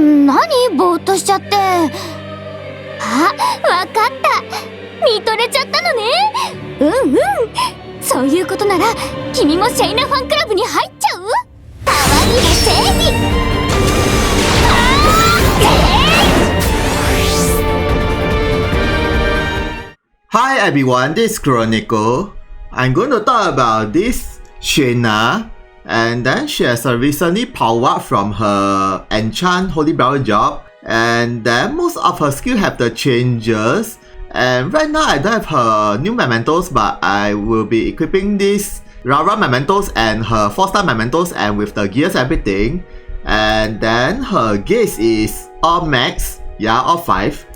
何ぼーっとしちゃって。あ、わかった。見とれちゃったのね。そういうことなら君もシェイナファンクラブに入っちゃう？可愛いが正義。Hi everyone, this is Chronicle. I'm going to talk about this Shayna, and then she has recently powered up from her enchant holy barrel job, and then most of her skill have the changes. And right now I don't have her new mementos, but I will be equipping this Rara mementos and her 4-star mementos and with the gears everything. And then her gaze is all max, yeah, all 5.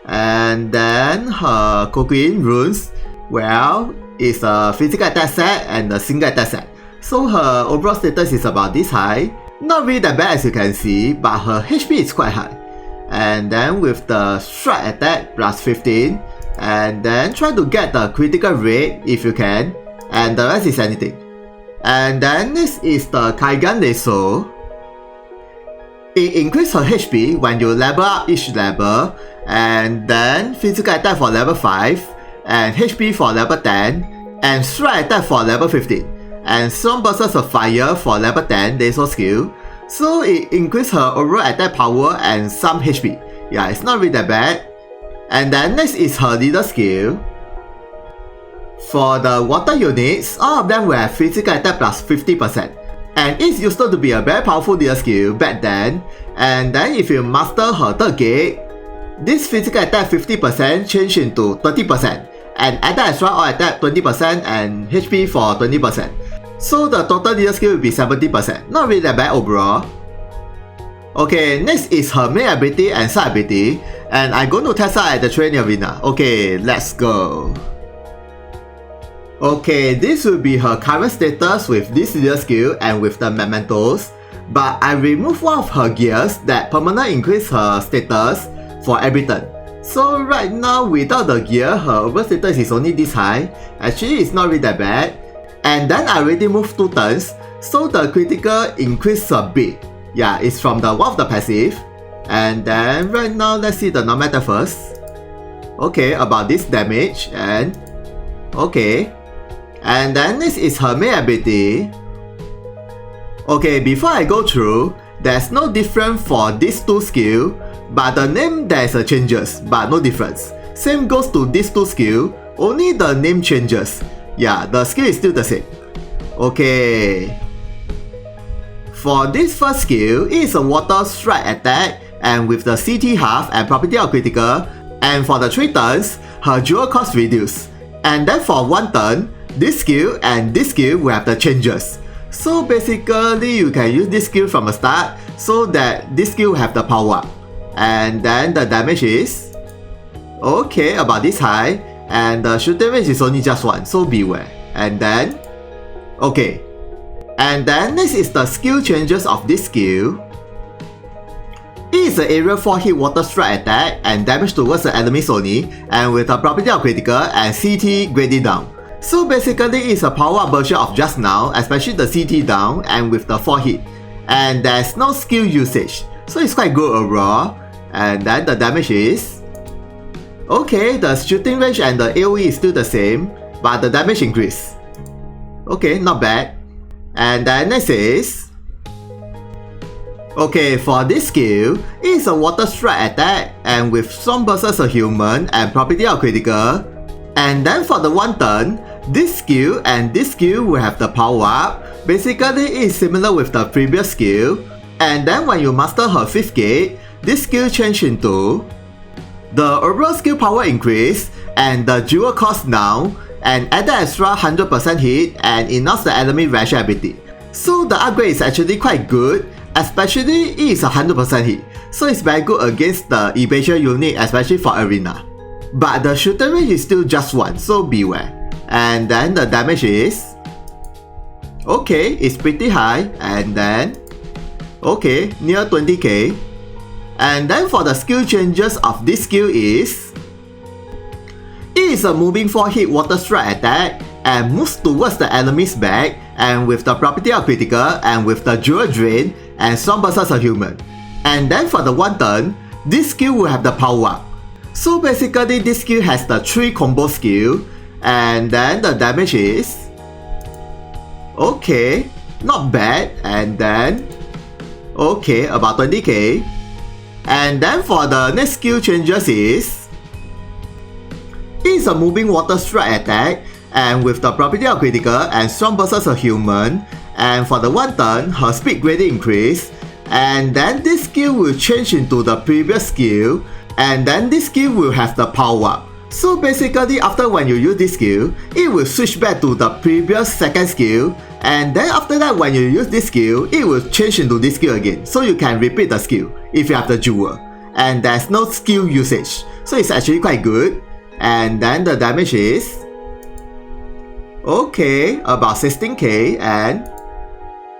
And then her cocoon runes, well, it's a physical attack set and a single attack set. So her overall status is about this high. Not really that bad as you can see, but her HP is quite high. And then with the strike attack plus 15, and then try to get the critical rate if you can, and the rest is anything. And then next is the Kaigan Lasso. It increases her HP when you level up each level, and then physical attack for level 5, and HP for level 10, and strike attack for level 15, and strong bursts of fire for level 10 lasso skill. So it increases her overall attack power and some HP. Yeah, it's not really that bad. And then next is her leader skill. For the water units, all of them will have physical attack plus 50%. And it used to be a very powerful leader skill back then. And then if you master her third gate, this physical attack 50% change into 30%. And attack extra or attack 20% and HP for 20%. So the total leader skill will be 70%. Not really that bad overall. Okay, next is her main ability and side ability. And I'm going to test out at the training arena. Okay, let's go. Okay, this will be her current status with this leader skill and with the mementos. But I removed one of her gears that permanently increase her status for every turn. So right now without the gear, her overall status is only this high. Actually, it's not really that bad. And then I already moved 2 turns, so the critical increase a bit. Yeah, it's from the one of the passive. And then right now let's see the normal attack first. Okay, about this damage and okay. And then this is her main ability. Okay, before I go through, there's no difference for these 2 skills, but the name there's a changes, but no difference. Same goes to these 2 skills, only the name changes. Yeah, the skill is still the same. Okay. For this first skill, it is a water strike attack and with the CT half and property of critical. And for the 3 turns, her dual cost reduced. And then for 1 turn, this skill and this skill will have the changes. So basically you can use this skill from the start so that this skill will have the power up. And then the damage is okay, about this high. And the shooting range is only just 1, so beware. And then okay. And then next is the skill changes of this skill. It is an area 4 hit water strike attack and damage towards the enemies only, and with a property of critical and CT graded down. So basically it's a power up version of just now, especially the CT down and with the 4 hit. And there's no skill usage, so it's quite good overall. And then the damage is okay, the shooting range and the AoE is still the same, but the damage increase. Okay, not bad. And then next is okay, for this skill, it is a water strike attack and with strong versus a human and property of critical. And then for the 1 turn, this skill and this skill will have the power up. Basically it is similar with the previous skill. And then when you master her 5th gate, this skill change into the overall skill power increase and the dual cost down and add the extra 100% hit and enough the enemy ration ability. So the upgrade is actually quite good, especially it is 100% hit. So it's very good against the evasion unit, especially for arena. But the shooting range is still just 1, so beware. And then the damage is okay, it's pretty high. And then okay, near 20k. And then for the skill changes of this skill is it is a moving 4 hit water strike attack and moves towards the enemy's back and with the property of critical and with the dual drain and strong versus a human. And then for the 1 turn, this skill will have the power up. So basically this skill has the 3 combo skill, and then the damage is okay, not bad, and then okay, about 20k. And then for the next skill changes is, it's a moving water strike attack, and with the property of critical and strong versus a human. And for the 1 turn, her speed greatly increase, and then this skill will change into the previous skill, and then this skill will have the power up. So basically after when you use this skill, it will switch back to the previous second skill, and then after that when you use this skill, it will change into this skill again, so you can repeat the skill if you have the jewel. And there's no skill usage, so it's actually quite good. And then the damage is okay, about 16k, and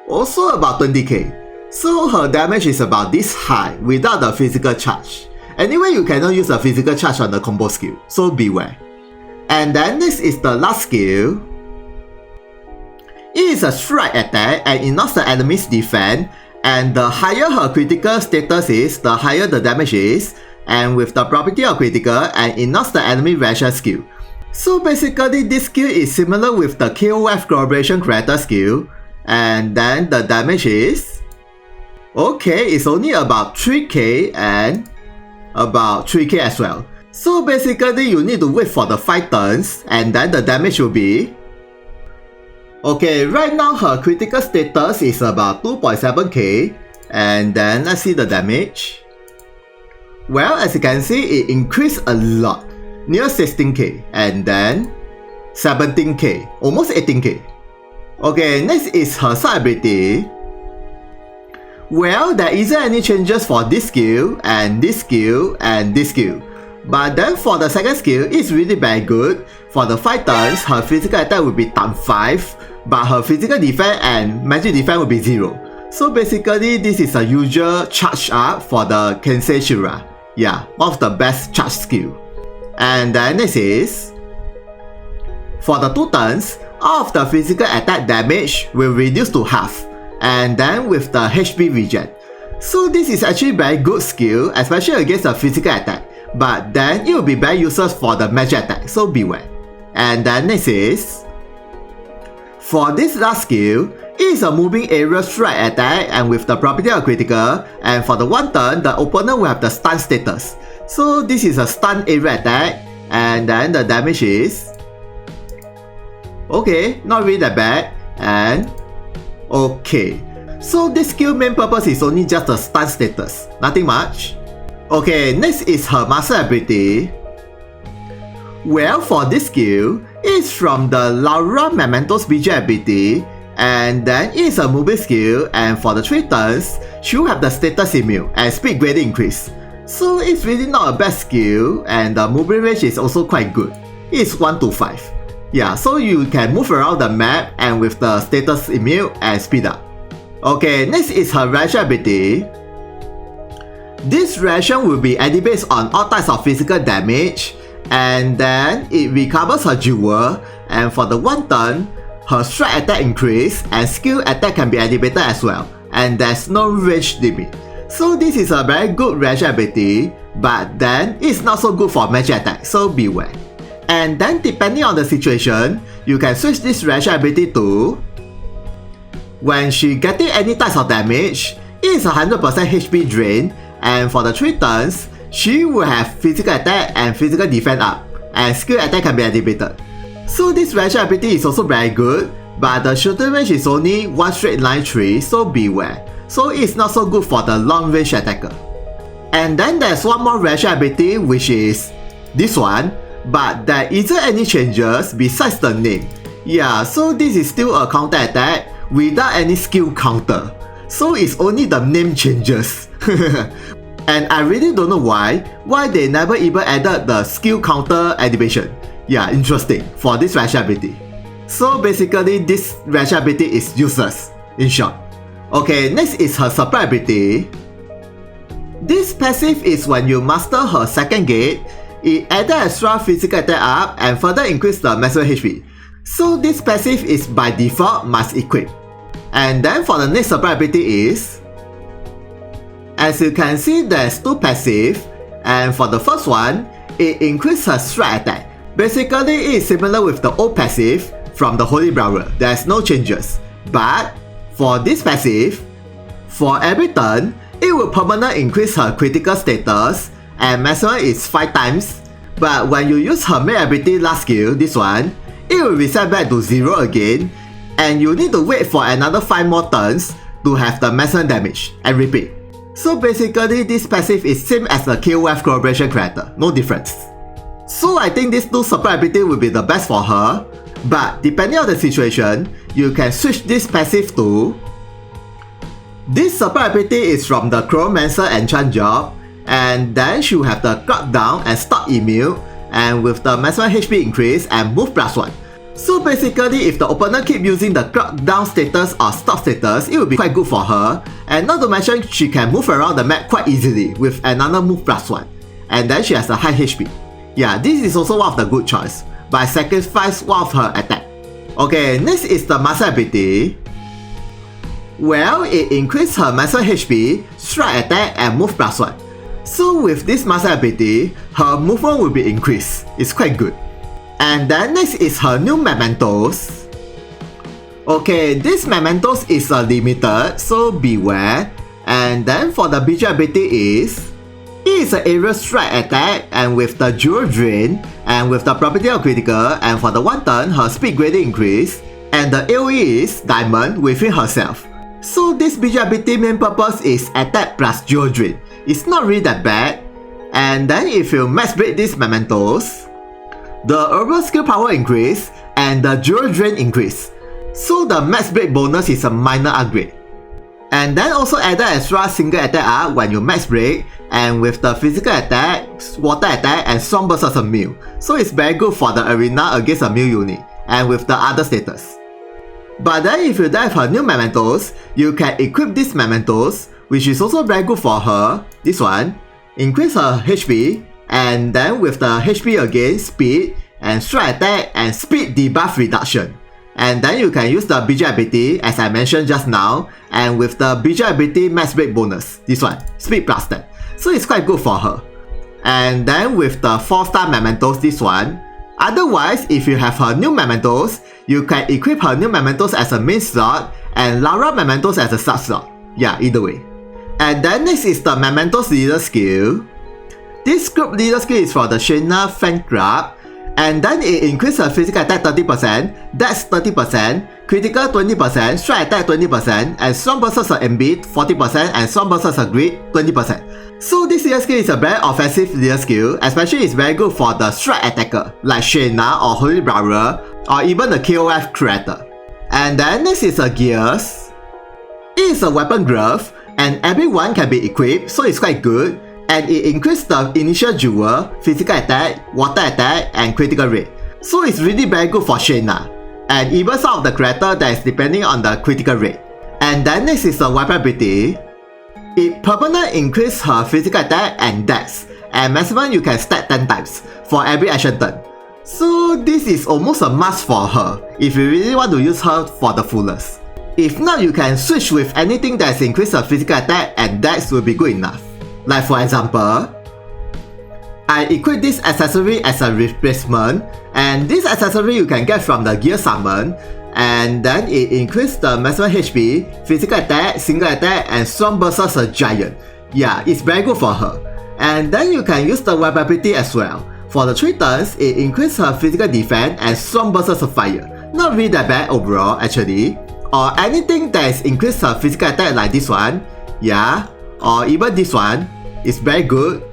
also about 20k. So her damage is about this high without the physical charge. Anyway, you cannot use a physical charge on the combo skill, so beware. And then this is the last skill. It is a strike attack and it knocks the enemy's defense, and the higher her critical status is, the higher the damage is, and with the property of critical, and it knocks the enemy ration skill. So basically this skill is similar with the KOF collaboration creator skill, and then the damage is okay, it's only about 3k and about 3k as well. So basically you need to wait for the 5 turns, and then the damage will be okay. Right now her critical status is about 2.7k, and then let's see the damage. Well, as you can see, it increased a lot, near 16k, and then 17k, almost 18k. Okay, next is her side ability. Well, there isn't any changes for this skill, and this skill, and this skill. But then for the second skill, it's really very good. For the 5 turns, her physical attack will be times 5, but her physical defense and magic defense will be 0. So basically, this is a usual charge up for the Kensei Shira. Yeah, one of the best charge skill. And then next is, for the 2 turns, all of the physical attack damage will reduce to half, and then with the HP regen. So this is actually very good skill, especially against the physical attack, but then it will be very useless for the magic attack, so beware. And then next is, for this last skill, it is a moving area strike attack and with the property of critical, and for the 1 turn, the opponent will have the stun status. So this is a stun area attack, and then the damage is okay, not really that bad, and okay. So this skill main purpose is only just a stun status, nothing much. Okay, next is her master ability. Well, for this skill, it's from the Laura Mementos BJ ability, and then it's a moving skill, and for the 3 turns, she will have the status immune and speed greatly increase. So it's really not a bad skill, and the moving range is also quite good. It's 1 to 5. Yeah, so you can move around the map and with the status immune and speed up. Okay, next is her ration ability. This ration will be AD based on all types of physical damage, and then it recovers her jewel, and for the 1 turn, her strike attack increase and skill attack can be activated as well, and there's no range limit. So this is a very good ration ability, but then it's not so good for magic attack, so beware. And then depending on the situation, you can switch this ration ability to, when she getting any types of damage, it is 100% HP drain, and for the 3 turns, she will have physical attack and physical defense up, and skill attack can be activated. So this ration ability is also very good, but the shooting range is only 1 straight line tree, so beware. So it's not so good for the long range attacker. And then there's one more ration ability, which is this one, but there isn't any changes besides the name. Yeah, so this is still a counter attack without any skill counter. So it's only the name changes. And I really don't know why they never even added the skill counter activation. Yeah, interesting for this ration ability. So basically this ration ability is useless, in short. Okay, next is her supply ability. This passive is when you master her second gate, it added extra physical attack up and further increase the maximum HP. So this passive is by default must equip. And then for the next supply ability is, As you can see, there's two passive, and for the first one, it increases her strike attack. Basically, it's similar with the old passive from the Holy Brawler. There's no changes. But for this passive, for every turn, it will permanently increase her critical status, and maximum is 5 times. But when you use her main ability last skill, this one, it will reset back to 0 again, and you need to wait for another 5 more turns to have the maximum damage, and repeat. So basically, this passive is same as the KOF collaboration character, no difference. So I think these two support ability will be the best for her, but depending on the situation, you can switch this passive to... This support ability is from the Chronomancer enchant job, and then she will have the clock down and stop immune, and with the maximum HP increase and move +1. So basically, if the opponent keep using the clock down status or stop status, it will be quite good for her, and not to mention she can move around the map quite easily with another move +1, and then she has a high HP. Yeah, this is also one of the good choice, but I sacrifice one of her attack. Okay, next is the master ability. Well, it increases her master HP, strike attack and move +1. So with this master ability, her movement will be increased. It's quite good. And then next is her new mementos. Okay, this mementos is limited, so beware. And then for the BG ability is... It is an aerial strike attack and with the dual drain and with the property of critical, and for the 1 turn her speed greatly increase, and the AoE is diamond within herself. So this BG ability main purpose is attack plus dual drain. It's not really that bad. And then if you max break these mementos, the overall skill power increase and the dual drain increase. So the max break bonus is a minor upgrade. And then also added extra single attack up when you max break, and with the physical attack, water attack and strong burst as a meal. So it's very good for the arena against a meal unit, and with the other status. But then if you dive her new mementos, you can equip these mementos, which is also very good for her. This one, increase her HP, and then with the HP again, speed, and strike attack and speed debuff reduction. And then you can use the BG ability as I mentioned just now, and with the BG ability max break bonus, this one, speed +10. So it's quite good for her. And then with the 4-star mementos, this one. Otherwise, if you have her new mementos, you can equip her new mementos as a main slot and Lara mementos as a sub slot. Yeah, either way. And then next is the mementos leader skill. This group leader skill is for the Shayna fan club, and then it increases her physical attack 30%, dex 30%, critical 20%, strike attack 20%, and strong burst as a MB 40%, and strong burst as a grid 20%. So this leader skill is a very offensive leader skill, especially it's very good for the strike attacker like Shayna or Holy Brawler or even the KOF creator. And then next is a gears. It is a weapon glove and everyone can be equipped, so it's quite good. And it increases the initial jewel, physical attack, water attack, and critical rate. So it's really very good for Shayna, and even some of the character that is depending on the critical rate. And then next is the weapon ability. It permanently increases her physical attack and dex, and maximum you can stack 10 times for every action turn. So this is almost a must for her if you really want to use her for the fullest. If not, you can switch with anything that has increased her physical attack and dex will be good enough. Like for example, I equip this accessory as a replacement, and this accessory you can get from the gear summon, and then it increases the maximum HP, physical attack, single attack, and strong burst as a giant. Yeah, it's very good for her. And then you can use the weapon ability as well. For the 3 turns, it increases her physical defense and strong burst as a fire. Not really that bad overall actually. Or anything that is increased her physical attack like this one. Yeah. Or even this one, is very good,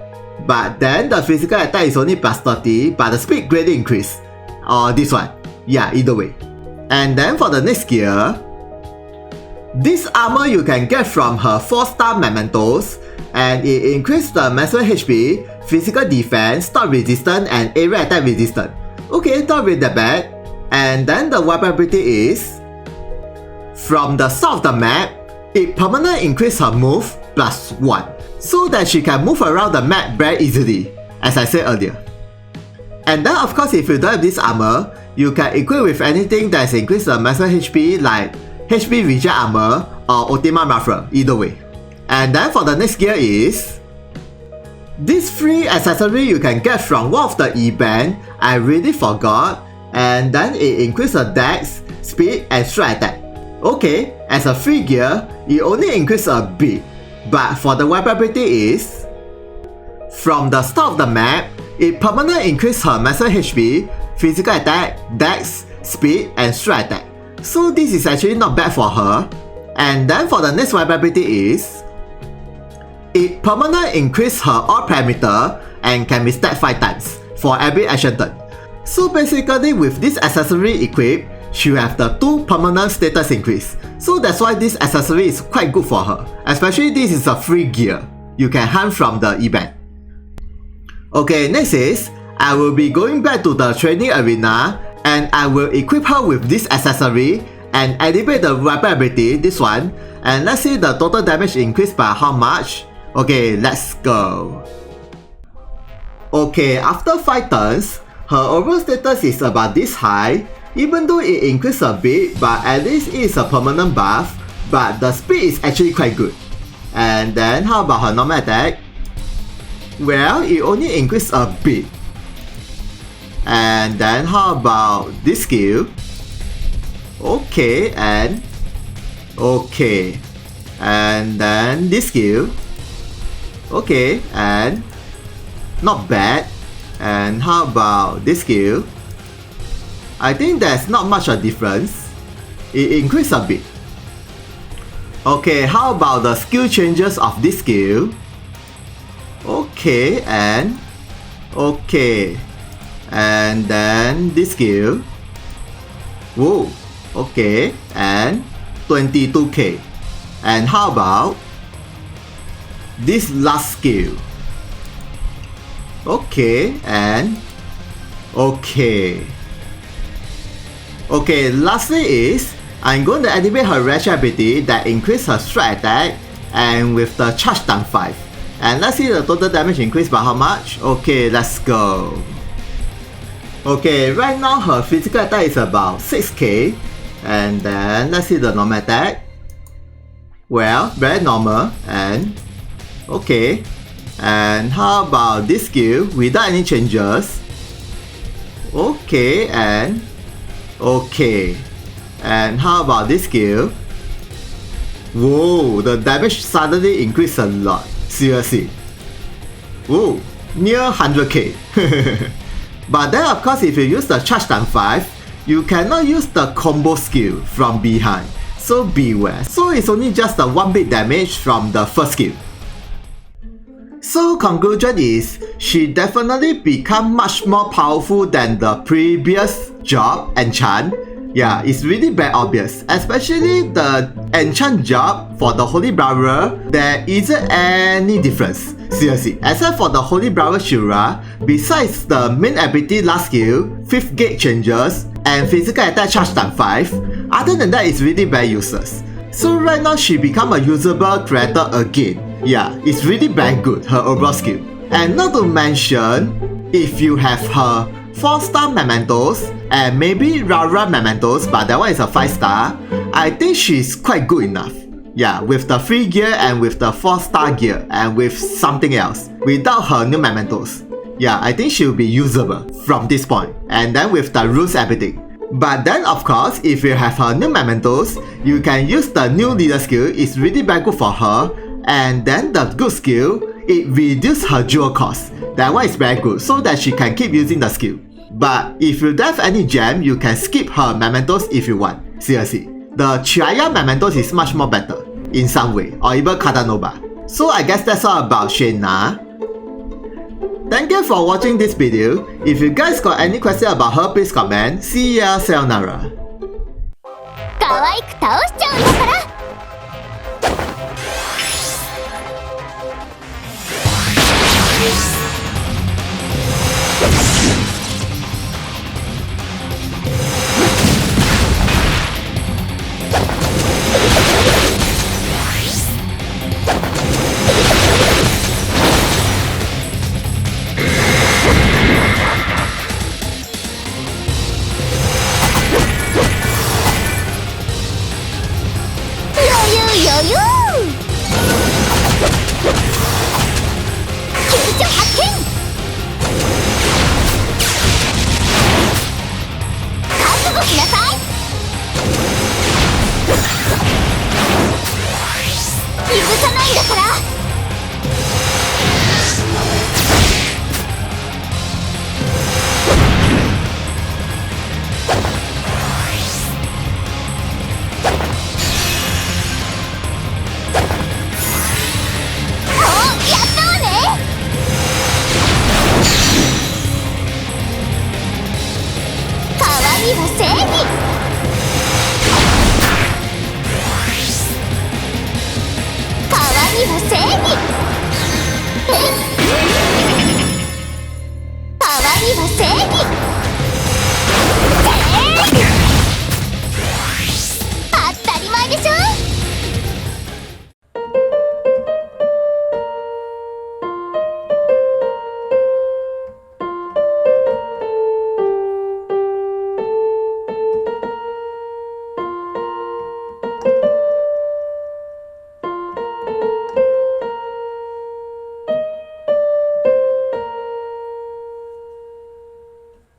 but then the physical attack is only +30, but the speed greatly increased. Or this one, yeah, either way. And then for the next gear, this armor you can get from her 4-star mementos, and it increases the maximum HP, physical defense, stop resistance, and area attack resistance. Okay, not really that bad. And then the weapon ability is, from the start of the map, it permanently increases her move +1, so that she can move around the map very easily, as I said earlier. And then of course, if you don't have this armor, you can equip with anything that has increased the maximum HP like HP Regen Armor or Ultima Muffler, either way. And then for the next gear is this free accessory you can get from one of the event. I really forgot. And then it increases the dex, speed and strike attack. Okay, as a free gear, it only increases a bit. But for the weapon ability is from the start of the map, it permanently increases her maximum HP, physical attack, dex, speed and strike attack. So this is actually not bad for her. And then for the next weapon ability is it permanently increases her all parameter and can be stacked 5 times for every action turn. So basically with this accessory equipped, she will have the 2 permanent status increase. So that's why this accessory is quite good for her. Especially this is a free gear you can hunt from the event. Okay, next is I will be going back to the training arena and I will equip her with this accessory and activate the weapon ability, this one. And let's see the total damage increased by how much. Okay, let's go. Okay, after 5 turns, her overall status is about this high. Even though it increased a bit, but at least it is a permanent buff. But the speed is actually quite good. And then how about her normal attack? Well, it only increased a bit. And then how about this skill? Okay, and okay. And then this skill. Okay, and not bad. And how about this skill? I think there's not much a difference. It increased a bit. Okay, how about the skill changes of this skill? Okay, and okay. And then this skill. Whoa, okay, and 22k. And how about this last skill? Okay, and okay. Okay, lastly is I'm going to activate her ratchet ability that increases her strike attack and with the charge times 5. And let's see the total damage increased by how much. Okay, let's go. Okay, right now her physical attack is about 6k. And then let's see the normal attack. Well, very normal. And okay. And how about this skill without any changes? Okay, and okay. And how about this skill? Whoa, the damage suddenly increased a lot. Seriously. Whoa, near 100k. But then of course if you use the charge times 5, you cannot use the combo skill from behind. So beware. So it's only just a 1 bit damage from the first skill. So conclusion is, she definitely become much more powerful than the previous job enchant. Yeah, it's really very obvious, especially the enchant job for the Holy Brother, there isn't any difference. Seriously, except for the Holy Brother Shura, besides the main ability last skill, 5th gate changes, and physical attack charge times 5, other than that it's really very useless. So right now she become a usable character again. Yeah, it's really very good, her overall skill. And not to mention, if you have her 4-star mementos and maybe rara mementos, but that one is a 5-star, I think she's quite good enough. Yeah, with the free gear and with the 4-star gear and with something else, without her new mementos. Yeah, I think she'll be usable from this point, and then with the rules everything. But then of course, if you have her new mementos, you can use the new leader skill, it's really very good for her. And then the good skill, it reduces her jewel cost. That one is very good, so that she can keep using the skill. But if you don't have any gem, you can skip her mementos if you want. Seriously, the Chaya mementos is much more better in some way, or even Katanova. So I guess that's all about Shayna. Thank you for watching this video. If you guys got any question about her, please comment. See ya, sayonara. 可愛く倒しちゃうんだから